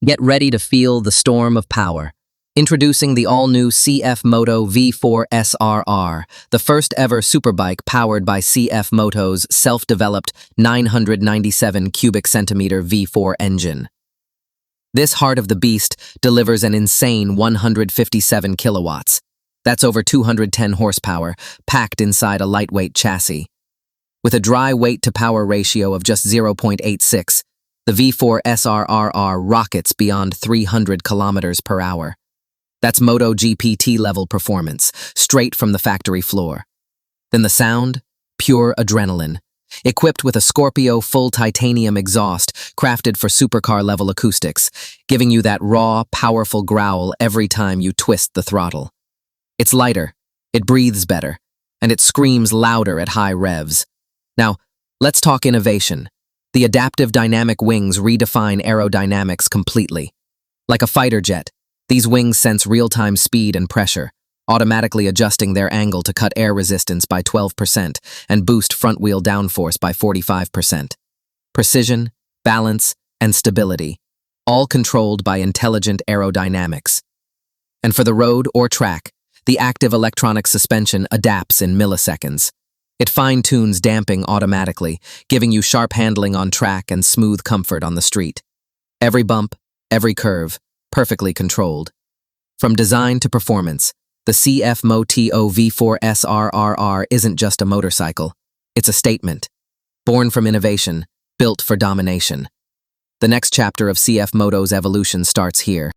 Get ready to feel the storm of power. Introducing the all-new CFMOTO V4-RR, the first ever superbike powered by CFMOTO's self-developed 997 cubic centimeter V4 engine. This heart of the beast delivers an insane 157 kilowatts. That's over 210 horsepower, packed inside a lightweight chassis. With a dry weight-to-power ratio of just 0.86, the V4-RR rockets beyond 300 kilometers per hour. That's MotoGP-level performance, straight from the factory floor. Then the sound? Pure adrenaline. Equipped with a Scorpio full titanium exhaust crafted for supercar-level acoustics, giving you that raw, powerful growl every time you twist the throttle. It's lighter, it breathes better, and it screams louder at high revs. Now, let's talk innovation. The adaptive dynamic wings redefine aerodynamics completely. Like a fighter jet, these wings sense real-time speed and pressure, automatically adjusting their angle to cut air resistance by 12% and boost front-wheel downforce by 45%. Precision, balance, and stability, all controlled by intelligent aerodynamics. And for the road or track, the active electronic suspension adapts in milliseconds. It fine-tunes damping automatically, giving you sharp handling on track and smooth comfort on the street. Every bump, every curve, perfectly controlled. From design to performance, the CFMOTO V4-RR isn't just a motorcycle. It's a statement. Born from innovation, built for domination. The next chapter of CFMOTO's evolution starts here.